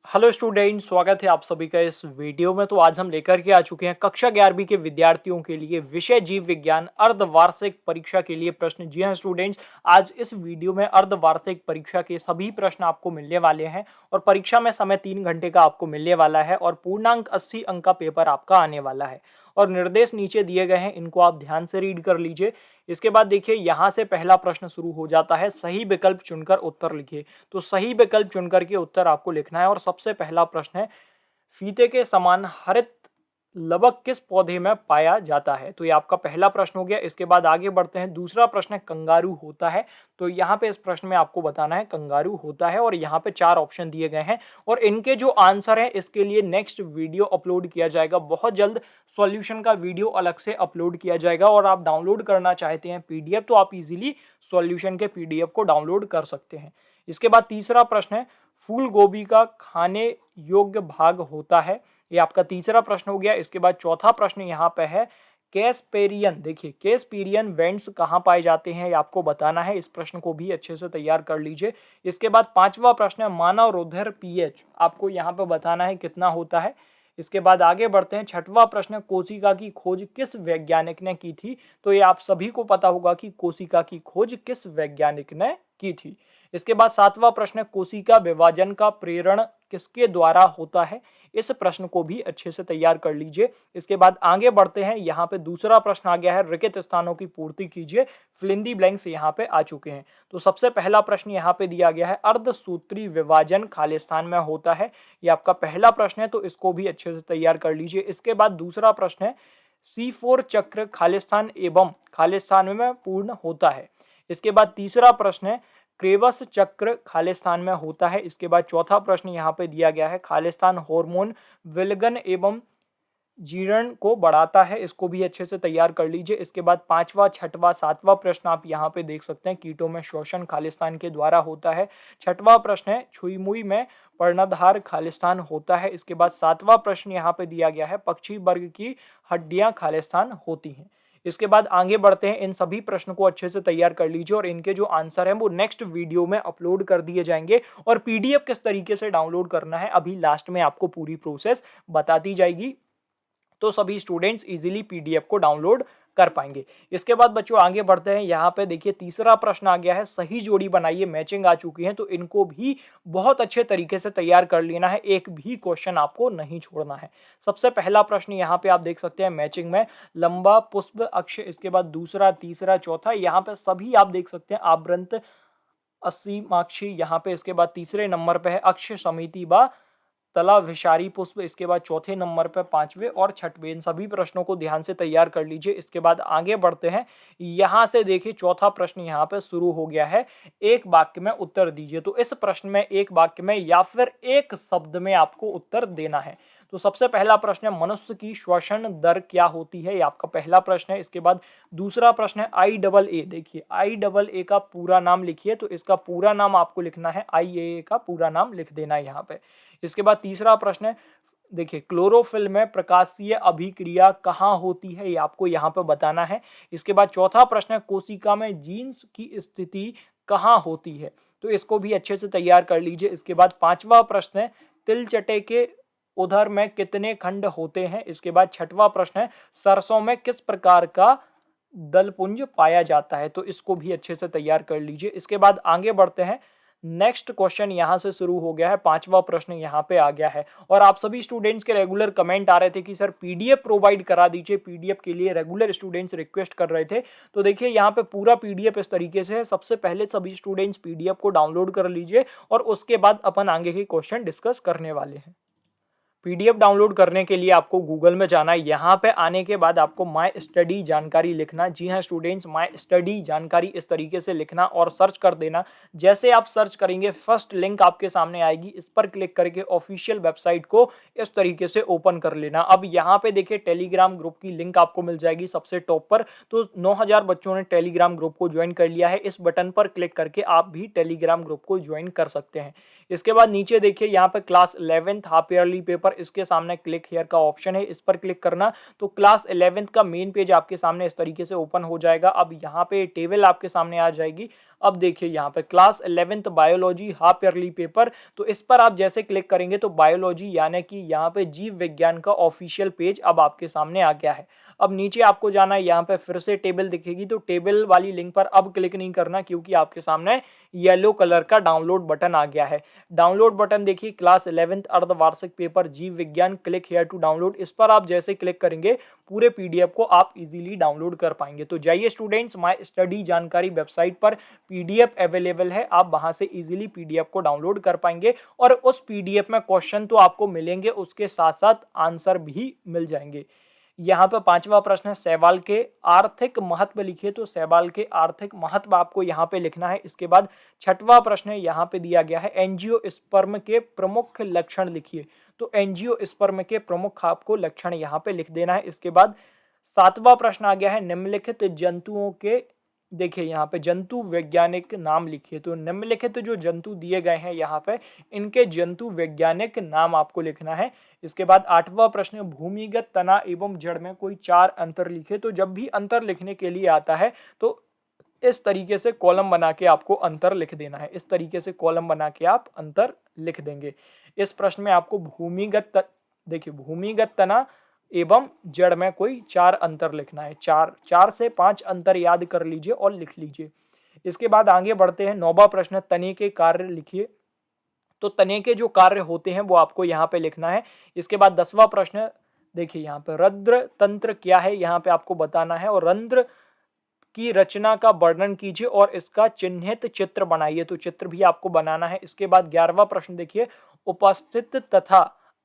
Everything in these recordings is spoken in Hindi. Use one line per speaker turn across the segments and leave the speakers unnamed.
हेलो स्टूडेंट, स्वागत है आप सभी का इस वीडियो में। तो आज हम लेकर के आ चुके हैं कक्षा 11वीं के विद्यार्थियों के लिए विषय जीव विज्ञान अर्धवार्षिक परीक्षा के लिए प्रश्न। जी हाँ स्टूडेंट्स, आज इस वीडियो में अर्धवार्षिक परीक्षा के सभी प्रश्न आपको मिलने वाले हैं और परीक्षा में समय 3 घंटे का आपको मिलने वाला है और पूर्णांक 80 अंक का पेपर आपका आने वाला है। और निर्देश नीचे दिए गए हैं, इनको आप ध्यान से रीड कर लीजिए। इसके बाद देखिए, यहाँ से पहला प्रश्न शुरू हो जाता है, सही विकल्प चुनकर उत्तर लिखिए। तो सही विकल्प चुनकर के उत्तर आपको लिखना है और सबसे पहला प्रश्न है, फीते के समान हरित लवक किस पौधे में पाया जाता है। तो ये आपका पहला प्रश्न हो गया। इसके बाद आगे बढ़ते हैं, दूसरा प्रश्न है, कंगारू होता है। तो यहाँ पे इस प्रश्न में आपको बताना है कंगारू होता है और यहाँ पे 4 ऑप्शन दिए गए हैं और इनके जो आंसर है इसके लिए नेक्स्ट वीडियो अपलोड किया जाएगा। बहुत जल्द सॉल्यूशन का वीडियो अलग से अपलोड किया जाएगा और आप डाउनलोड करना चाहते हैं पीडीएफ तो आप इजीली सॉल्यूशन के पीडीएफ को डाउनलोड कर सकते हैं। इसके बाद तीसरा प्रश्न है, फूल गोभी का खाने योग्य भाग होता है। ये आपका तीसरा प्रश्न हो गया। इसके बाद चौथा प्रश्न यहाँ पे है, कैस्पेरियन, देखिए कैस्पेरियन वेंट्स कहाँ पाए जाते हैं, ये आपको बताना है। इस प्रश्न को भी अच्छे से तैयार कर लीजिए। इसके बाद पांचवा प्रश्न है, मानव रुधिर पीएच आपको यहाँ पे बताना है कितना होता है। इसके बाद आगे बढ़ते हैं, छठवां प्रश्न, कोशिका की खोज किस वैज्ञानिक ने की थी। तो ये आप सभी को पता होगा कि कोशिका की खोज किस वैज्ञानिक ने की थी। इसके बाद सातवां प्रश्न, कोशिका विभाजन का प्रेरण किसके द्वारा होता है। इस प्रश्न को भी अच्छे से तैयार कर लीजिए। इसके बाद आगे बढ़ते हैं, यहाँ पे दूसरा प्रश्न आ गया है, रिक्त स्थानों की पूर्ति कीजिए। फिलिंदी ब्लैंक्स यहाँ पे आ चुके हैं। तो सबसे पहला प्रश्न यहाँ पे दिया गया है, अर्धसूत्री विभाजन खालिस्तान में होता है। ये आपका पहला प्रश्न है, तो इसको भी अच्छे से तैयार कर लीजिए। इसके बाद दूसरा प्रश्न है, C4 चक्र खालिस्तान एवं खालिस्तान में पूर्ण होता है। इसके बाद तीसरा प्रश्न है, क्रेवस चक्र खालिस्तान में होता है। इसके बाद चौथा प्रश्न यहाँ पे दिया गया है, खालिस्तान हार्मोन विलगन एवं जीर्ण को बढ़ाता है। इसको भी अच्छे से तैयार कर लीजिए। इसके बाद पांचवा, छठवां, सातवां प्रश्न आप यहाँ पे देख सकते हैं, कीटों में शोषण खालिस्तान के द्वारा होता है। छठवां प्रश्न है, छुई मुई में पर्णधार खालिस्तान होता है। इसके बाद सातवां प्रश्न यहाँ पे दिया गया है, पक्षी वर्ग की हड्डियां खालिस्तान होती हैं। इसके बाद आगे बढ़ते हैं, इन सभी प्रश्न को अच्छे से तैयार कर लीजिए और इनके जो आंसर हैं वो नेक्स्ट वीडियो में अपलोड कर दिए जाएंगे। और पीडीएफ किस तरीके से डाउनलोड करना है अभी लास्ट में आपको पूरी प्रोसेस बता दी जाएगी, तो सभी स्टूडेंट्स इजीली पीडीएफ को डाउनलोड कर पाएंगे। इसके बाद बच्चों आगे बढ़ते हैं, यहाँ पे देखिए तीसरा प्रश्न आ गया है, सही जोड़ी बनाइए, मैचिंग आ चुकी है। तो इनको भी बहुत अच्छे तरीके से तैयार कर लेना है, एक भी क्वेश्चन आपको नहीं छोड़ना है। सबसे पहला प्रश्न यहाँ पे आप देख सकते हैं, मैचिंग में लंबा पुष्प अक्ष, इसके बाद दूसरा, तीसरा, चौथा, यहाँ पे सभी आप देख सकते हैं आव्रंत असीमाक्षी यहाँ पे। इसके बाद तीसरे नंबर पे है अक्ष समिति व तला विषारी पुष्प। इसके बाद चौथे नंबर पर, पांचवें और छठवें, इन सभी प्रश्नों को ध्यान से तैयार कर लीजिए। इसके बाद आगे बढ़ते हैं, यहां से देखिए चौथा प्रश्न यहाँ पे शुरू हो गया है, एक वाक्य में उत्तर दीजिए। तो इस प्रश्न में एक वाक्य में या फिर एक शब्द में आपको उत्तर देना है। तो सबसे पहला प्रश्न है, मनुष्य की श्वसन दर क्या होती है, ये आपका पहला प्रश्न है। इसके बाद दूसरा प्रश्न है, IAA, देखिए IAA का पूरा नाम लिखिए। तो इसका पूरा नाम आपको लिखना है, IAA का पूरा नाम लिख देना है यहाँ पे। इसके बाद तीसरा प्रश्न है, देखिए क्लोरोफिल में प्रकाशीय अभिक्रिया कहाँ होती है, ये आपको यहाँ पे बताना है। इसके बाद चौथा प्रश्न है, कोशिका में जीन्स की स्थिति कहाँ होती है। तो इसको भी अच्छे से तैयार कर लीजिए। इसके बाद पांचवा प्रश्न है, तिलचटे के उधर में कितने खंड होते हैं। इसके बाद छठवां प्रश्न है, सरसों में किस प्रकार का दलपुंज पाया जाता है। तो इसको भी अच्छे से तैयार कर लीजिए। इसके बाद आगे बढ़ते हैं, नेक्स्ट क्वेश्चन यहां से शुरू हो गया है, पांचवा प्रश्न यहां पे आ गया है। और आप सभी स्टूडेंट्स के रेगुलर कमेंट आ रहे थे कि सर पीडीएफ प्रोवाइड करा दीजिए, पीडीएफ के लिए रेगुलर स्टूडेंट्स रिक्वेस्ट कर रहे थे। तो देखिए यहाँ पे पूरा पीडीएफ इस तरीके से है। सबसे पहले सभी स्टूडेंट्स पीडीएफ को डाउनलोड कर लीजिए और उसके बाद अपन आगे के क्वेश्चन डिस्कस करने वाले हैं। पीडीएफ डाउनलोड करने के लिए आपको गूगल में जाना है। यहाँ पे आने के बाद आपको माय स्टडी जानकारी लिखना। जी हाँ स्टूडेंट्स, माय स्टडी जानकारी इस तरीके से लिखना और सर्च कर देना। जैसे आप सर्च करेंगे, फर्स्ट लिंक आपके सामने आएगी, इस पर क्लिक करके ऑफिशियल वेबसाइट को इस तरीके से ओपन कर लेना। अब यहाँ पे देखिए टेलीग्राम ग्रुप की लिंक आपको मिल जाएगी सबसे टॉप पर। तो 9000 बच्चों ने टेलीग्राम ग्रुप को ज्वाइन कर लिया है। इस बटन पर क्लिक करके आप भी टेलीग्राम ग्रुप को ज्वाइन कर सकते हैं। इसके बाद नीचे देखिए यहाँ पे class 11th half yearly paper, इसके सामने क्लिक हियर का ऑप्शन है, इस पर क्लिक करना तो क्लास 11th का मेन पेज आपके सामने इस तरीके से ओपन हो जाएगा। अब यहाँ पे टेबल आपके सामने आ जाएगी। अब देखिए यहाँ पे class 11th biology half yearly paper, तो इस पर आप जैसे क्लिक करेंगे तो बायोलॉजी यानी कि यहाँ पे जीव विज्ञान का ऑफिशियल पेज अब आपके सामने आ गया है। अब नीचे आपको जाना है, यहाँ पे फिर से टेबल दिखेगी तो टेबल वाली लिंक पर अब क्लिक नहीं करना, क्योंकि आपके सामने येलो कलर का डाउनलोड बटन आ गया है। डाउनलोड बटन देखिए क्लास 11th अर्धवार्षिक पेपर जीव विज्ञान, क्लिक हियर टू डाउनलोड, इस पर आप जैसे क्लिक करेंगे पूरे पीडीएफ को आप इजीली डाउनलोड कर पाएंगे। तो जाइए स्टूडेंट्स, माय स्टडी जानकारी वेबसाइट पर पीडीएफ अवेलेबल है, आप वहां से इजीली पीडीएफ को डाउनलोड कर पाएंगे और उस पीडीएफ में क्वेश्चन तो आपको मिलेंगे, उसके साथ साथ आंसर भी मिल जाएंगे। यहाँ पर पांचवा प्रश्न है शैवाल के आर्थिक महत्व लिखिए, तो शैवाल के आर्थिक महत्व आपको यहाँ पे लिखना है। इसके बाद छठवां प्रश्न है, यहाँ पे दिया गया है एंजियोस्पर्म के प्रमुख लक्षण लिखिए, तो एंजियोस्पर्म के प्रमुख आपको लक्षण यहाँ पे लिख देना है। इसके बाद सातवां प्रश्न आ गया है निम्नलिखित जंतुओं के, देखिए यहाँ पे जंतु वैज्ञानिक नाम लिखिए, तो निम्नलिखित जो जंतु दिए गए हैं यहाँ पे इनके जंतु वैज्ञानिक नाम आपको लिखना है। इसके बाद आठवां प्रश्न भूमिगत तना एवं जड़ में कोई चार अंतर लिखे, तो जब भी अंतर लिखने के लिए आता है तो इस तरीके से कॉलम बना के आपको अंतर लिख देना है, इस तरीके से कॉलम बना के आप अंतर लिख देंगे। इस प्रश्न में आपको देखिए भूमिगत तना एवं जड़ में कोई चार अंतर लिखना है, चार से पांच अंतर याद कर लीजिए और लिख लीजिए। इसके बाद आगे बढ़ते हैं, नौवां प्रश्न तने के कार्य लिखिए, तो तने के जो कार्य होते हैं वो आपको यहाँ पे लिखना है। इसके बाद 10वां प्रश्न देखिए यहाँ पे रंध्र तंत्र क्या है यहाँ पे आपको बताना है, और रंध्र की रचना का वर्णन कीजिए और इसका चिन्हित चित्र बनाइए, तो चित्र भी आपको बनाना है। इसके बाद 11वां प्रश्न देखिए उपस्थित तथा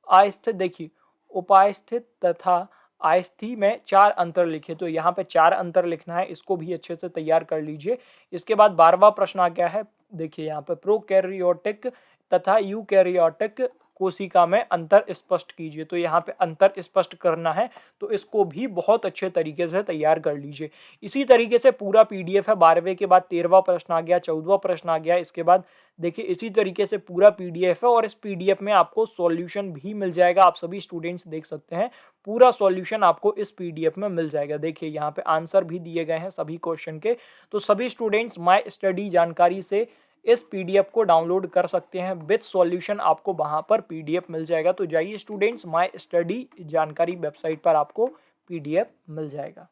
अस्थित, देखिए उपास्थित तथा आस्थि में चार अंतर लिखे, तो यहाँ पे चार अंतर लिखना है, इसको भी अच्छे से तैयार कर लीजिए। इसके बाद 12वां प्रश्न आ गया है, देखिए यहाँ पे प्रोकैरियोटिक तथा यूकैरियोटिक कोशिका में अंतर स्पष्ट कीजिए, तो यहाँ पे अंतर स्पष्ट करना है, तो इसको भी बहुत अच्छे तरीके से तैयार कर लीजिए। इसी तरीके से पूरा पीडीएफ है। 12वें के बाद 13वां प्रश्न आ गया, 14वां प्रश्न आ गया, इसके बाद देखिए इसी तरीके से पूरा पीडीएफ है और इस पीडीएफ में आपको सॉल्यूशन भी मिल जाएगा। आप सभी स्टूडेंट्स देख सकते हैं पूरा सॉल्यूशन आपको इस पीडीएफ में मिल जाएगा। देखिए यहाँ पे आंसर भी दिए गए हैं सभी क्वेश्चन के, तो सभी स्टूडेंट्स माय स्टडी जानकारी से इस पीडीएफ को डाउनलोड कर सकते हैं विद सॉल्यूशन, आपको वहां पर पीडीएफ मिल जाएगा। तो जाइए स्टूडेंट्स, माय स्टडी जानकारी वेबसाइट पर आपको पीडीएफ मिल जाएगा।